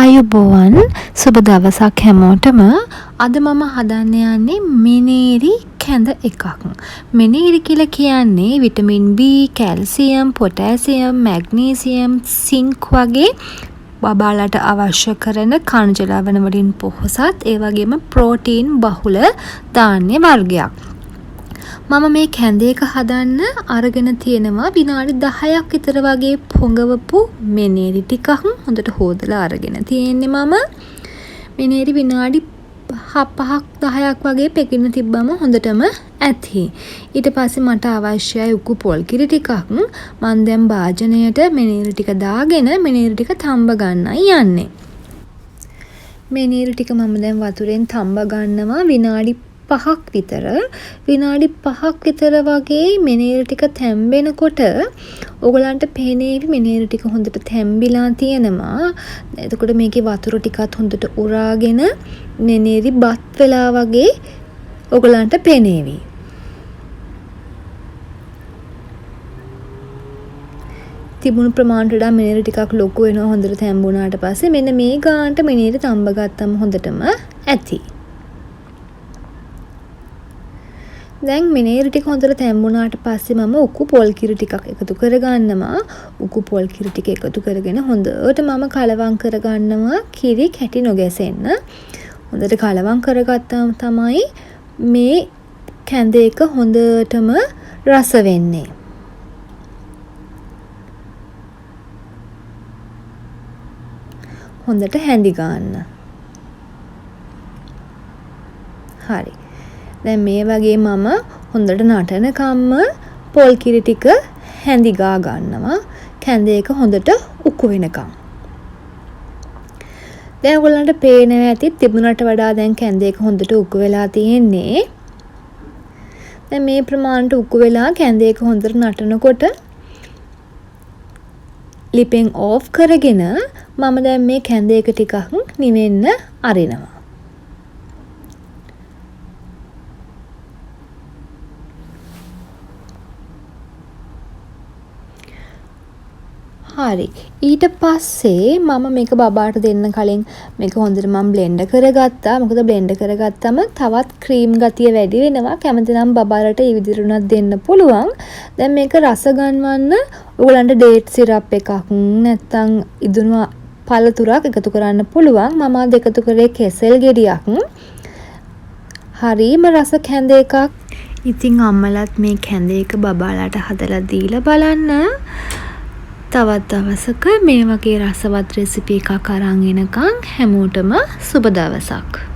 ආයුබෝවන් සුබ දවසක් හැමෝටම. අද මම හදන්න යන්නේ මිනේරි කැඳ එකක්. මිනේරි කියලා කියන්නේ vitamin B, calcium, potassium, magnesium, zinc වගේ බබාලට අවශ්‍ය කරන කණජ ලවණ වලින් පොහොසත් ඒ වගේම ප්‍රෝටීන් බහුල ධාන්‍ය වර්ගයක්. මම මේ කැඳ එක හදන්න අරගෙන තියෙනවා විනාඩි 10ක් විතර වගේ පොඟවපු මිනේරි ටිකක් හොඳට හොදලා අරගෙන තියෙන්නේ. මම මිනේරි විනාඩි 5ක් 10ක් වගේ පෙකින්න තිබ්බම හොඳටම ඇති. ඊට පස්සේ මට අවශ්‍යයි උකු පොල් කිරි ටිකක්. මම දැන් භාජනයට මිනේරි ටික දාගෙන මිනේරි ටික තඹ ගන්නයි යන්නේ. මිනේරි ටික මම දැන් වතුරෙන් තඹ ගන්නවා විනාඩි 5ක් විතර. විනාඩි 5ක් විතර වගේ මිනේරි ටික තැම්බෙනකොට ඔයගලන්ට පේනේවි මිනේරි ටික හොඳට තැම්බිලා තියෙනවා. එතකොට මේකේ වතුර ටිකත් හොඳට උරාගෙන මිනේරි බත් වෙලා වගේ ඔයගලන්ට පේනේවි. තිබුණු ප්‍රමාණයට වඩා මිනේරි ටිකක් ලොකු වෙනවා හොඳට තැම්බුණාට පස්සේ. මෙන්න මේ ගානට මිනේරි තඹ ගත්තම හොඳටම ඇති. දැන් මිනේරි ටික හොඳට තැම්බුණාට පස්සේ මම උකු පොල් කිරි ටිකක් එකතු කරගන්නවා. උකු පොල් කිරි ටික එකතු කරගෙන හොඳට මම කලවම් කරගන්නවා කිරි කැටි නොගැසෙන්න. හොඳට කලවම් කරගත්තාම තමයි මේ කැඳ එක හොඳටම රස වෙන්නේ. හොඳට හැඳි ගන්න. හරි. දැන් මේ වගේ මම හොඳට නටනකම්ම පොල් කිරි ටික හැඳි ගා ගන්නවා. කැඳ එක හොඳට උක්කු වෙනකම්. දැන් ඔයගොල්ලන්ට පේනවා ඇති තිබුණට වඩා දැන් කැඳ එක හොඳට උක්කු වෙලා තියෙන්නේ. දැන් මේ ප්‍රමාණයට උක්කු වෙලා කැඳ එක හොඳට නටනකොට ලිපෙන් ඕෆ් කරගෙන මම දැන් මේ කැඳ එක ටිකක් නිවෙන්න අරිනවා. හරි. ඊට පස්සේ මම මේක බබාට දෙන්න කලින් මේක හොඳට මම බ්ලෙන්ඩ් කරගත්තා. මොකද බ්ලෙන්ඩ් කරගත්තම තවත් ක්‍රීම් ගතිය වැඩි වෙනවා. කැමති නම් බබාලට ඒ විදිහට උනත් දෙන්න පුළුවන්. දැන් මේක රස ගන්වන්න ඔයගලන්ට ඩේට් සිරප් එකක් නැත්නම් ඉදුණු පළතුරක් එකතු කරන්න පුළුවන්. මම අද එකතු කරේ කෙසෙල් ගෙඩියක්. හරිම රස කැඳ එකක්. ඉතින් අම්මලත් මේ කැඳ එක බබාලට හදලා දීලා බලන්න. තවත් දවසක මේ වගේ රසවත් රෙසිපි එකක් අරන් එනකන් හැමෝටම සුබ දවසක්.